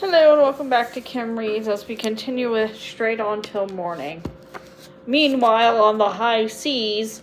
Hello and welcome back to Kim Reads as we continue with Straight On Till Morning. Meanwhile, on the high seas,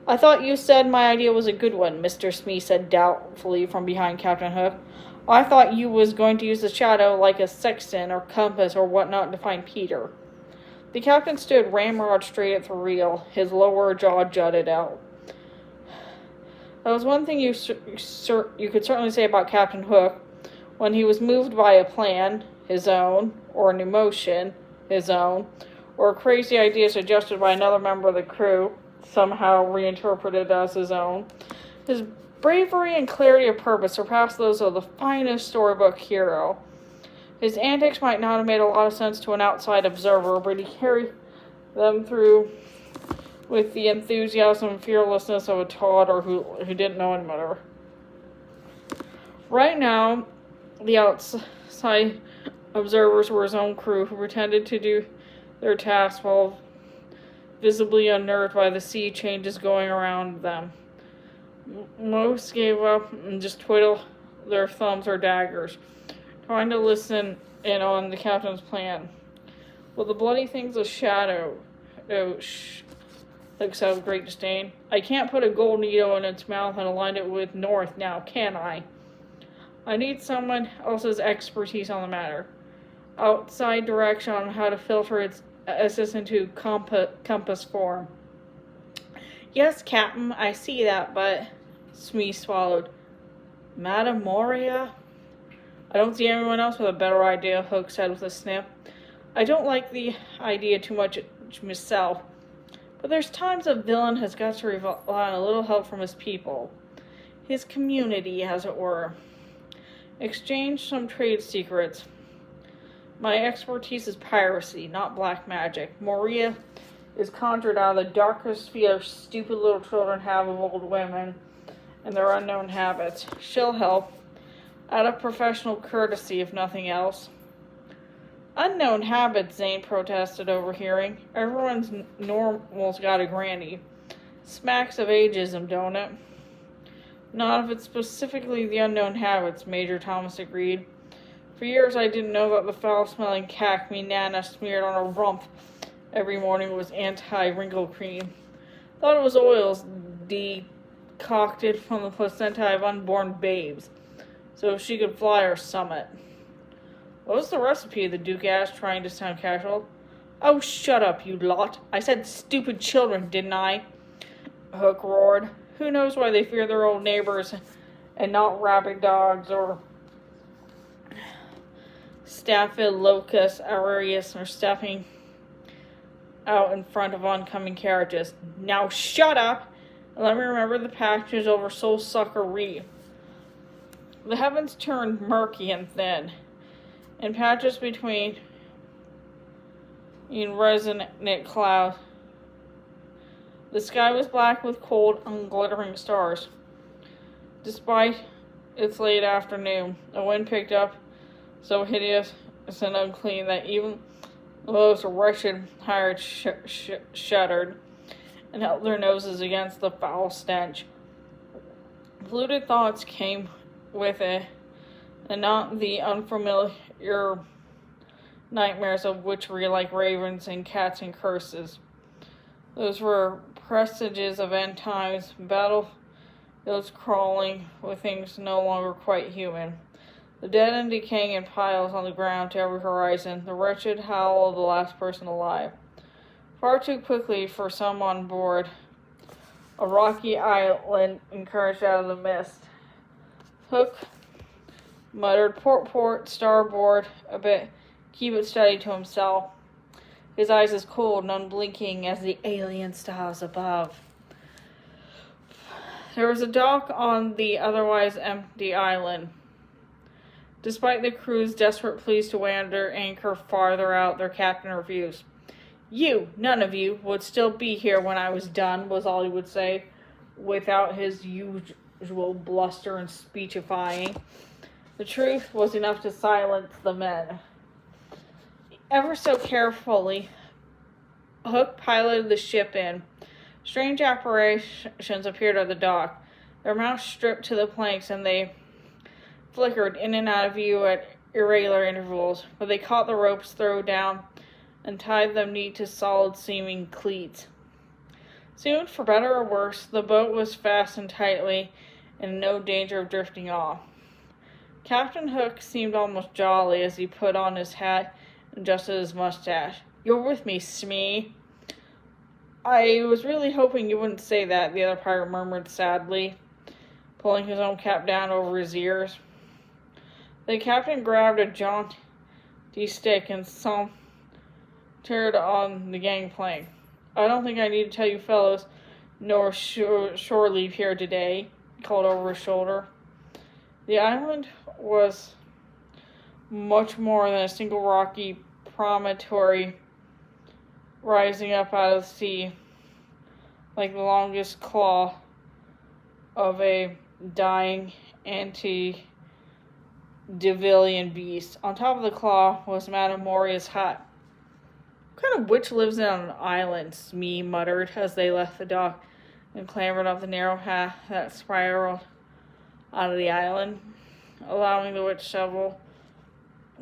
I thought you said my idea was a good one, Mr. Smee said doubtfully from behind Captain Hook. I thought you was going to use the shadow like a sextant or compass or whatnot to find Peter. The captain stood ramrod straight at the reel, his lower jaw jutted out. That was one thing you could certainly say about Captain Hook. When he was moved by a plan, his own, or an emotion, his own, or a crazy idea suggested by another member of the crew, somehow reinterpreted as his own, his bravery and clarity of purpose surpassed those of the finest storybook hero. His antics might not have made a lot of sense to an outside observer, but he carried them through with the enthusiasm and fearlessness of a toddler who didn't know any better. Right now, the outside observers were his own crew, who pretended to do their tasks while visibly unnerved by the sea changes going around them. Most gave up and just twiddled their thumbs or daggers, trying to listen in on the captain's plan. Well, the bloody thing's a shadow. Looks out with great disdain. I can't put a gold needle in its mouth and align it with north now, can I? I need someone else's expertise on the matter. Outside direction on how to filter its essence into compass form. Yes, Captain, I see that, but... Smee swallowed. Madame Moria? I don't see anyone else with a better idea, Hook said with a sniff. I don't like the idea too much myself, but there's times a villain has got to rely on a little help from his people. His community, as it were. Exchange some trade secrets. My expertise is piracy, not black magic. Moria is conjured out of the darkest fears stupid little children have of old women and their unknown habits. She'll help, out of professional courtesy, if nothing else. Unknown habits, Zane protested, overhearing. Everyone's normal's got a granny. Smacks of ageism, don't it? Not if it's specifically the unknown habits, Major Thomas agreed. For years I didn't know that the foul-smelling cack me Nana smeared on her rump every morning was anti-wrinkle cream. Thought it was oils decocted from the placenta of unborn babes, so she could fly or summit. What was the recipe? The Duke asked, trying to sound casual. Oh, shut up, you lot. I said stupid children, didn't I? Hook roared. Who knows why they fear their old neighbors and not rabid dogs or Staphylococcus aureus or stepping out in front of oncoming carriages. Now shut up and let me remember the passages over Soul Sucker Reef. The heavens turned murky and thin, and patches between resonant clouds. The sky was black with cold, unglittering stars. Despite its late afternoon, a wind picked up so hideous and unclean that even the most wretched hired shuddered and held their noses against the foul stench. Polluted thoughts came with it, and not the unfamiliar nightmares of witchery like ravens and cats and curses. Those were presages of end times, battlefields crawling with things no longer quite human. The dead and decaying in piles on the ground to every horizon, the wretched howl of the last person alive. Far too quickly for some on board a rocky island emerged out of the mist. Hook muttered, port, starboard, a bit, keep it steady to himself. His eyes as cold and unblinking as the alien stars above. There was a dock on the otherwise empty island. Despite the crew's desperate pleas to weigh under anchor farther out, their captain refused. You, none of you, would still be here when I was done, was all he would say, without his usual bluster and speechifying. The truth was enough to silence the men. Ever so carefully, Hook piloted the ship in. Strange apparitions appeared at the dock, their mouths stripped to the planks, and they flickered in and out of view at irregular intervals, but they caught the ropes thrown down and tied them neat to solid-seeming cleats. Soon, for better or worse, the boat was fastened tightly and in no danger of drifting off. Captain Hook seemed almost jolly as he put on his hat and adjusted his mustache. "You're with me, Smee." "I was really hoping you wouldn't say that," the other pirate murmured sadly, pulling his own cap down over his ears. The captain grabbed a jaunty stick and sauntered on the gangplank. "I don't think I need to tell you fellows nor shore leave here today," he called over his shoulder. The island was much more than a single rocky promontory rising up out of the sea, like the longest claw of a dying antediluvian beast. On top of the claw was Madame Moria's hut. "What kind of witch lives on an island?" Smee muttered as they left the dock and clambered up the narrow path that spiraled out of the island, allowing the witch several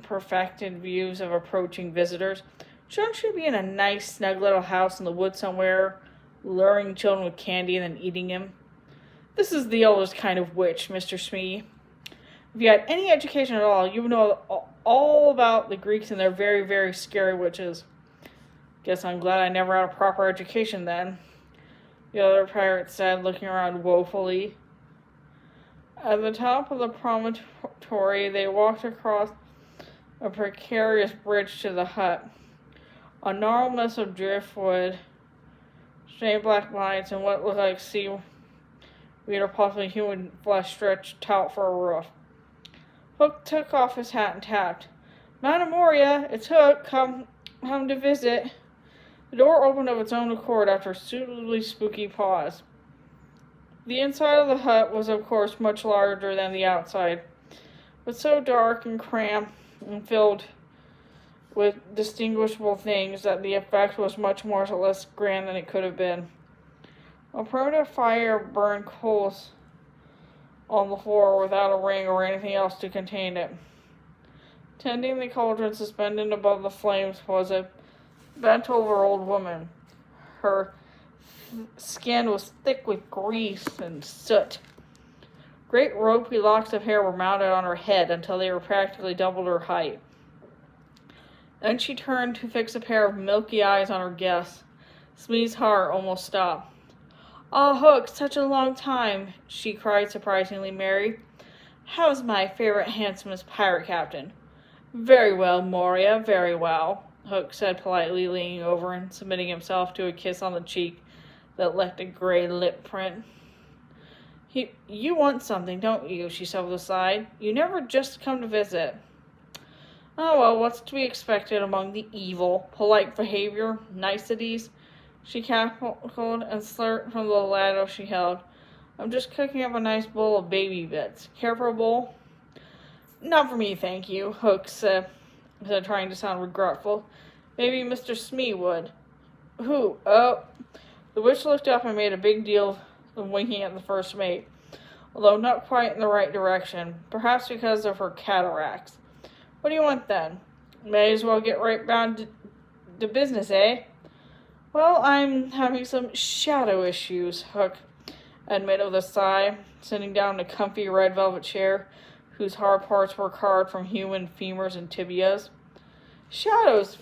perfected views of approaching visitors. "Shouldn't she be in a nice, snug little house in the woods somewhere, luring children with candy and then eating them? This is the oldest kind of witch, Mr. Smee. If you had any education at all, you would know all about the Greeks and their very, very scary witches." "Guess I'm glad I never had a proper education then," the other pirate said, looking around woefully. At the top of the promontory, they walked across a precarious bridge to the hut. A gnarled mess of driftwood, stained black lights, and what looked like seaweed or possibly human flesh stretched out for a roof. Hook took off his hat and tapped. "Madame Moria, it's Hook, come to visit." The door opened of its own accord after a suitably spooky pause. The inside of the hut was, of course, much larger than the outside, but so dark and cramped and filled with distinguishable things that the effect was much more or less grand than it could have been. A primitive fire burned coals on the floor without a ring or anything else to contain it. Tending the cauldron suspended above the flames was a bent-over old woman. Her skin was thick with grease and soot. Great ropey locks of hair were mounted on her head until they were practically double her height. Then she turned to fix a pair of milky eyes on her guest. Smee's heart almost stopped. "Ah, Hook, such a long time," she cried, surprisingly merry. "How's my favorite, handsomest pirate captain?" "Very well, Moria, very well," Hook said politely, leaning over and submitting himself to a kiss on the cheek that left a gray lip print. You want something, don't you?" she said with a sigh. "You never just come to visit." "Oh, well, what's to be expected among the evil? Polite behavior, niceties." She cackled and slurped from the ladle she held. "I'm just cooking up a nice bowl of baby bits. Care for a bowl?" "Not for me, thank you," Hook said, trying to sound regretful. "Maybe Mr. Smee would." "Who? Oh." The witch looked up and made a big deal of winking at the first mate, although not quite in the right direction, perhaps because of her cataracts. "What do you want, then?" "May as well get right down to business, eh?" "Well, I'm having some shadow issues," Hook admitted with a sigh, sitting down in a comfy red velvet chair whose hard parts were carved from human femurs and tibias. "Shadows,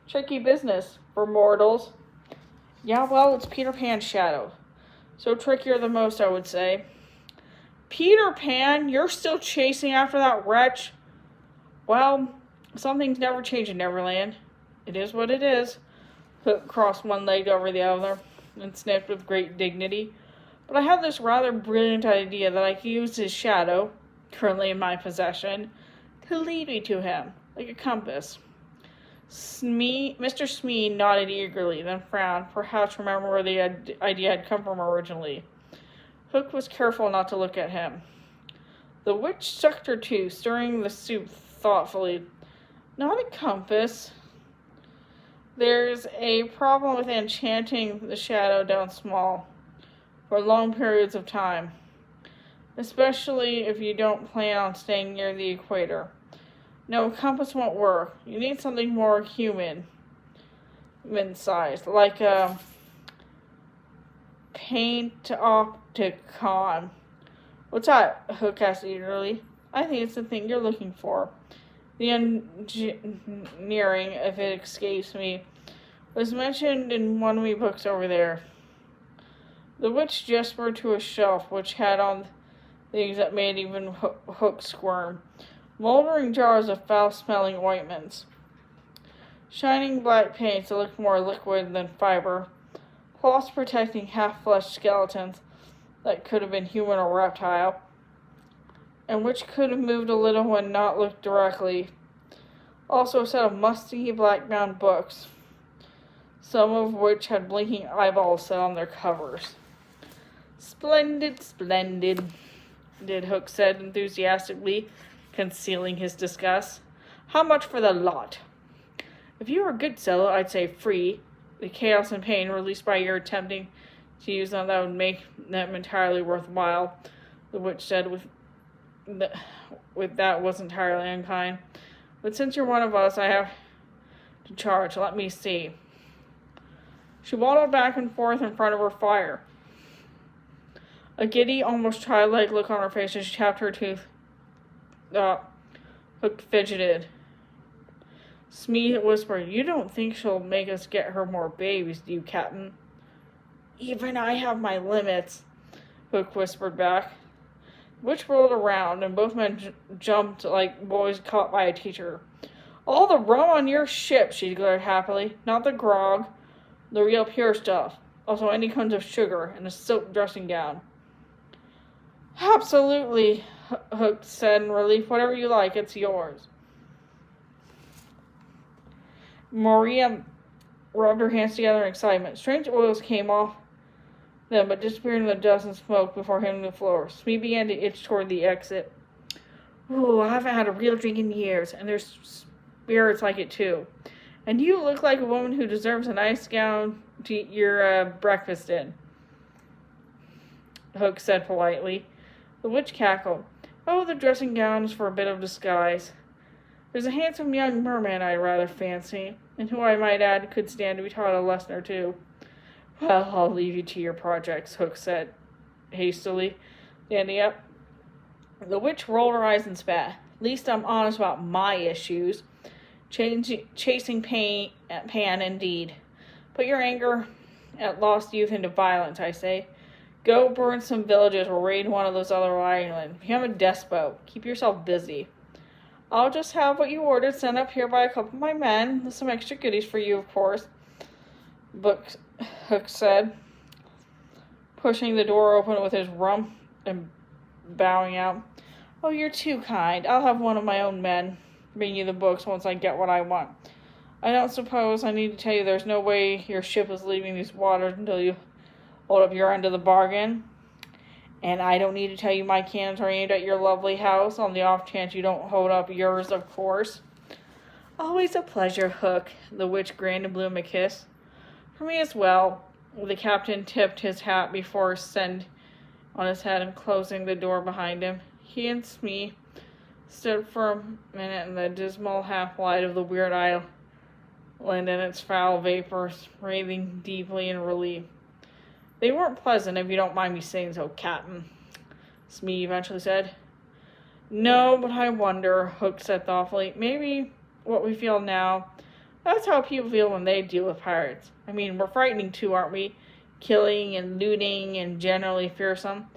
tricky business for mortals." "Yeah, well, it's Peter Pan's shadow. So trickier than most, I would say." "Peter Pan? You're still chasing after that wretch?" "Well, some things never change in Neverland. It is what it is." Hook crossed one leg over the other and sniffed with great dignity. "But I have this rather brilliant idea that I could use his shadow, currently in my possession, to lead me to him, like a compass." Mr. Smee nodded eagerly, then frowned, perhaps remembering where the idea had come from originally. Hook was careful not to look at him. The witch sucked her tooth, stirring the soup thoughtfully. "Not a compass. There's a problem with enchanting the shadow down small for long periods of time, especially if you don't plan on staying near the equator. No, compass won't work. You need something more human-sized, like a Paint-Opticon. What's that? Hook asked eagerly. I think it's the thing you're looking for. The engineering, if it escapes me, was mentioned in one of my books over there. The witch gestured to a shelf which had on things that made even Hook squirm. Moldering jars of foul-smelling ointments. Shining black paints that looked more liquid than fiber. Cloths protecting half-fleshed skeletons that could have been human or reptile, and which could have moved a little when not looked directly. Also a set of musty black-bound books, some of which had blinking eyeballs set on their covers. Splendid, splendid, Hook said enthusiastically, concealing his disgust. How much for the lot? If you were a good seller, I'd say free. The chaos and pain released by your attempting to use them, that would make them entirely worthwhile, the witch said with that was entirely unkind. But since you're one of us, I have to charge. Let me see. She waddled back and forth in front of her fire. A giddy, almost childlike look on her face as she tapped her tooth. Hook fidgeted. Smee whispered, You don't think she'll make us get her more babies, do you, Captain? Even I have my limits, Hook whispered back. The witch rolled around, and both men jumped like boys caught by a teacher. All the rum on your ship, she declared happily. Not the grog, the real pure stuff. Also any kinds of sugar and a silk dressing gown. Absolutely, Hook said in relief. Whatever you like, it's yours. Maria rubbed her hands together in excitement. Strange oils came off them, but disappeared in the dust and smoke before hitting the floor. Smee began to itch toward the exit. Ooh, I haven't had a real drink in years, and there's spirits like it too. And you look like a woman who deserves a nice gown to eat your breakfast in, Hook said politely. The witch cackled. Oh, the dressing gown is for a bit of disguise. There's a handsome young merman I'd rather fancy, and who I might add could stand to be taught a lesson or two. Well, I'll leave you to your projects, Hook said hastily, standing up. The witch rolled her eyes and spat. At least I'm honest about my issues. Chasing Pan, indeed. Put your anger at lost youth into violence, I say. Go burn some villages or raid one of those other islands. Become a despot. Keep yourself busy. I'll just have what you ordered sent up here by a couple of my men. With some extra goodies for you, of course, Hook said, pushing the door open with his rum and bowing out. Oh, you're too kind. I'll have one of my own men bring you the books once I get what I want. I don't suppose I need to tell you there's no way your ship is leaving these waters until you hold up your end of the bargain. And I don't need to tell you my cannons are aimed at your lovely house on the off chance you don't hold up yours, of course. Always a pleasure, Hook, the witch grinned and blew him a kiss. For me as well. The captain tipped his hat before send on his head and closing the door behind him. He and Smee stood for a minute in the dismal half-light of the weird island and its foul vapors, breathing deeply in relief. They weren't pleasant, if you don't mind me saying so, Captain, Smee eventually said. No, but I wonder, Hook said thoughtfully. Maybe what we feel now, that's how people feel when they deal with pirates. I mean, we're frightening too, aren't we? Killing and looting and generally fearsome.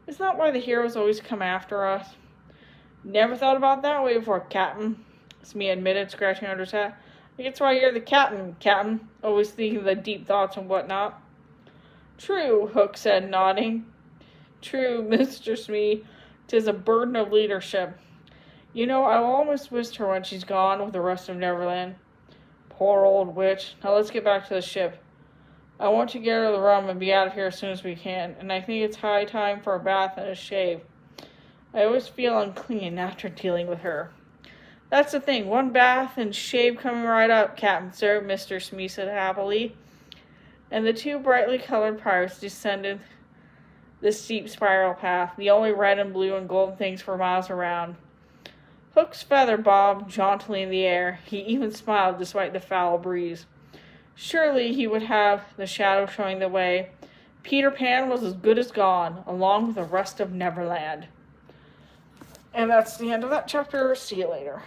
Isn't that why the heroes always come after us? Never thought about it that way before, Captain, Smee admitted, scratching under his hat. I think it's why you're the Captain, always thinking the deep thoughts and whatnot. True, Hook said, nodding. True, Mr. Smee. 'Tis a burden of leadership. You know, I'll almost miss her when she's gone with the rest of Neverland. Poor old witch. Now let's get back to the ship. I want to get her the rum and be out of here as soon as we can, and I think it's high time for a bath and a shave. I always feel unclean after dealing with her. That's the thing. One bath and shave coming right up, Captain, sir, Mr. Smee said happily. And the two brightly colored pirates descended the steep spiral path, the only red and blue and golden things for miles around. Hook's feather bobbed jauntily in the air. He even smiled despite the foul breeze. Surely he would have the shadow showing the way. Peter Pan was as good as gone, along with the rest of Neverland. And that's the end of that chapter. See you later.